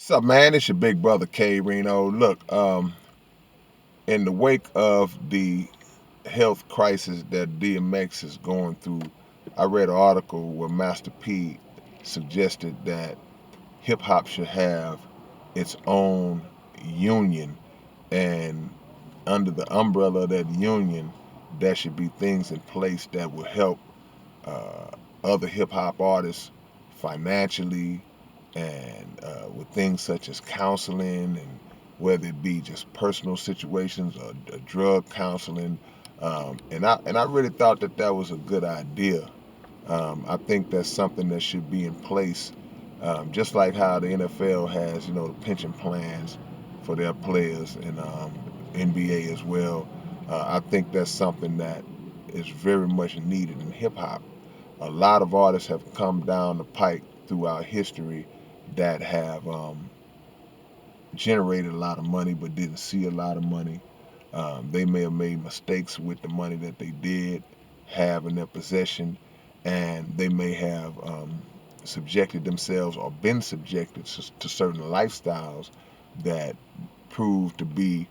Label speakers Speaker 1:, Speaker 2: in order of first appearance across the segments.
Speaker 1: What's up, man? It's your big brother K-Rino. Look, in the wake of the health crisis that DMX is going through, I read an article where Master P suggested that hip hop should have its own union, and under the umbrella of that union, there should be things in place that will help uh, other hip hop artists financially and with things such as counseling, and whether it be just personal situations or drug counseling. And I really thought that that was a good idea. I think that's something that should be in place, just like how the NFL has, the pension plans for their players, and NBA as well. I think that's something that is very much needed in hip hop. A lot of artists have come down the pike throughout history that have generated a lot of money but didn't see a lot of money. They may have made mistakes with the money that they did have in their possession, and they may have subjected themselves or been subjected to certain lifestyles that proved to be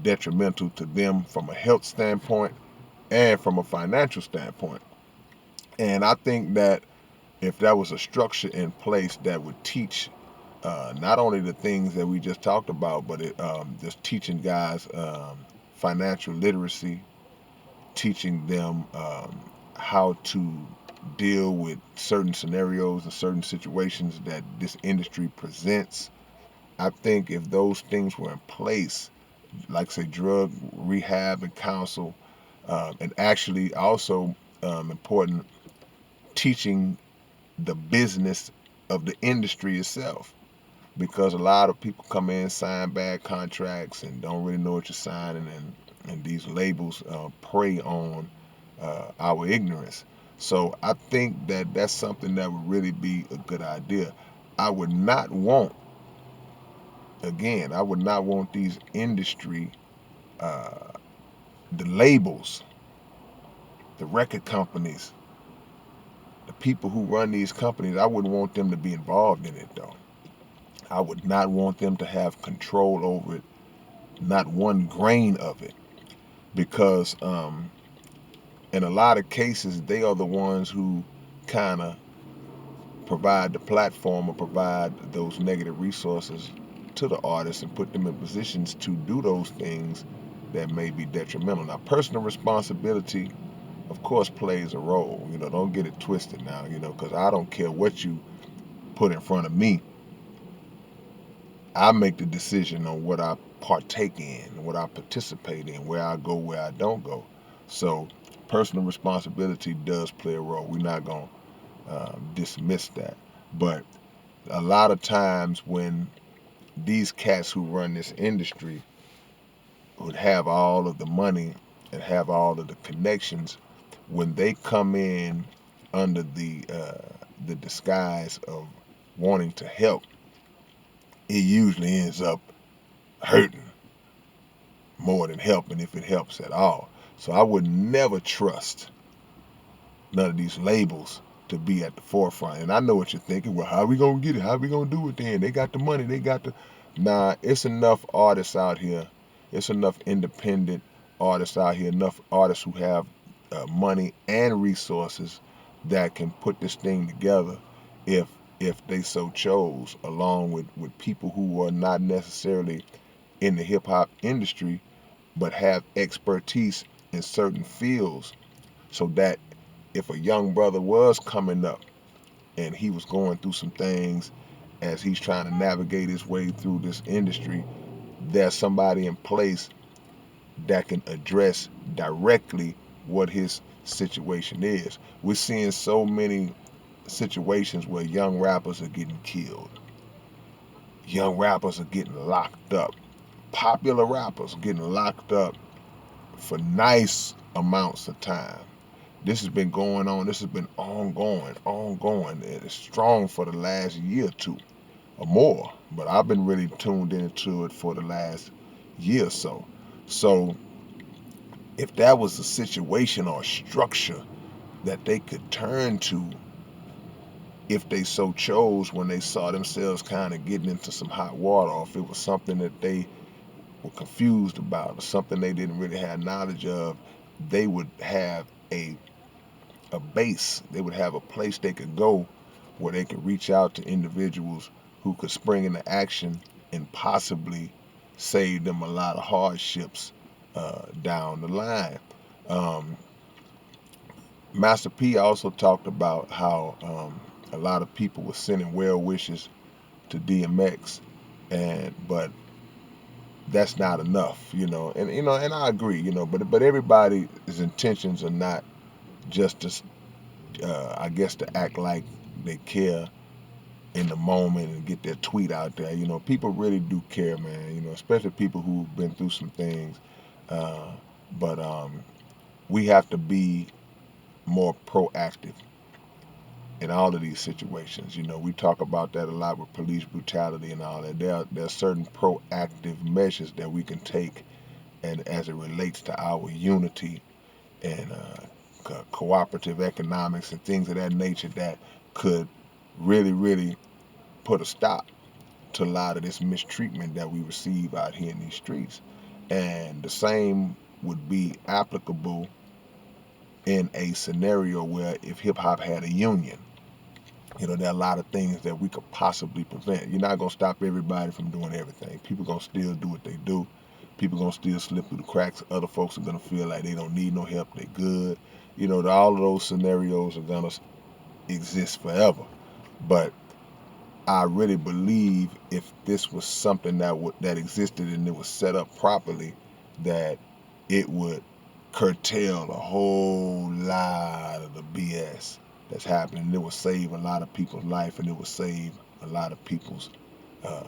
Speaker 1: detrimental to them from a health standpoint and from a financial standpoint. And I think that if there was a structure in place that would teach not only the things that we just talked about, but just teaching guys financial literacy, teaching them how to deal with certain scenarios and certain situations that this industry presents. I think if those things were in place, like say drug rehab and counsel, and actually also important, teaching the business of the industry itself, because a lot of people come in, sign bad contracts, and don't really know what you're signing, and these labels prey on our ignorance. So I think that that's something that would really be a good idea. I would not want, again, I would not want these industry, uh, the labels, the record companies, the people who run these companies, I wouldn't want them to be involved in it though. I would not want them to have control over it, not one grain of it, because in a lot of cases they are the ones who kind of provide the platform or provide those negative resources to the artists and put them in positions to do those things that may be detrimental. Now, personal responsibility, of course, plays a role. Don't get it twisted now. Because I don't care what you put in front of me. I make the decision on what I partake in, what I participate in, where I go, where I don't go. So personal responsibility does play a role. We're not going to dismiss that. But a lot of times when these cats who run this industry would have all of the money and have all of the connections, when they come in under the disguise of wanting to help, it usually ends up hurting more than helping, if it helps at all. So I would never trust none of these labels to be at the forefront. And I know what you're thinking. Well, how are we gonna get it? How are we gonna do it then? They got the money. They got the. Nah, it's enough artists out here. It's enough independent artists out here. Enough artists who have money and resources that can put this thing together if they so chose, along with people who are not necessarily in the hip hop industry but have expertise in certain fields, so that if a young brother was coming up and he was going through some things as he's trying to navigate his way through this industry, there's somebody in place that can address directly what his situation is. We're seeing so many situations where young rappers are getting killed, young rappers are getting locked up, popular rappers getting locked up for nice amounts of time. This has been going on. This has been ongoing. It's strong for the last year or two or more. But I've been really tuned into it for the last year or so. So if that was a situation or a structure that they could turn to, if they so chose, when they saw themselves kind of getting into some hot water, or if it was something that they were confused about, or something they didn't really have knowledge of, they would have a base. They would have a place they could go where they could reach out to individuals who could spring into action and possibly save them a lot of hardships down the line. Um, Master P also talked about how a lot of people were sending well wishes to DMX, and but that's not enough, and I agree, but everybody's intentions are not just to, I guess, to act like they care in the moment and get their tweet out there. People really do care, man. Especially people who've been through some things. Uh, but we have to be more proactive in all of these situations. We talk about that a lot with police brutality and all that. There are certain proactive measures that we can take, and as it relates to our unity and cooperative economics and things of that nature, that could really, really put a stop to a lot of this mistreatment that we receive out here in these streets. And the same would be applicable in a scenario where if hip hop had a union. There are a lot of things that we could possibly prevent. You're not gonna stop everybody from doing everything. People gonna still do what they do. People gonna still slip through the cracks. Other folks are gonna feel like they don't need no help. They good. All of those scenarios are gonna exist forever. But I really believe if this was something that existed and it was set up properly, that it would curtail a whole lot of the BS that's happening. It would save a lot of people's life, and it would save a lot of people's uh,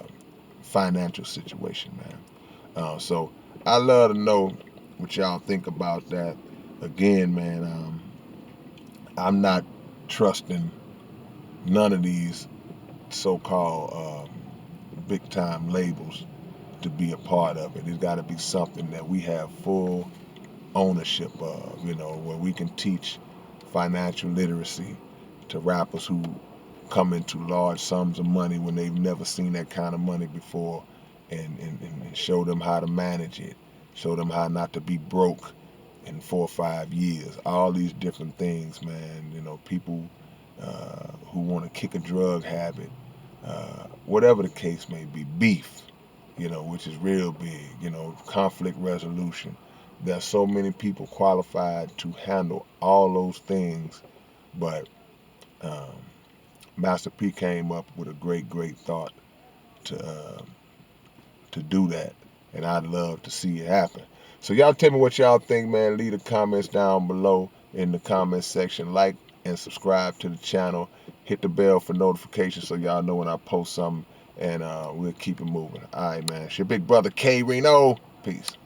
Speaker 1: financial situation, man. So I love to know what y'all think about that. Again, man, I'm not trusting none of these so-called big time labels to be a part of it. It's got to be something that we have full ownership of, where we can teach financial literacy to rappers who come into large sums of money when they've never seen that kind of money before, and show them how to manage it, show them how not to be broke in 4 or 5 years. All these different things, man. People who want to kick a drug habit, whatever the case may be, beef, which is real big, conflict resolution. There's so many people qualified to handle all those things, but um, Master P came up with a great, great thought to do that, and I'd love to see it happen. So y'all tell me what y'all think, man. Leave the comments down below in the comment section. Like and subscribe to the channel. Hit the bell for notifications so y'all know when I post something, and we'll keep it moving. All right, man. It's your big brother K-Rino. Peace.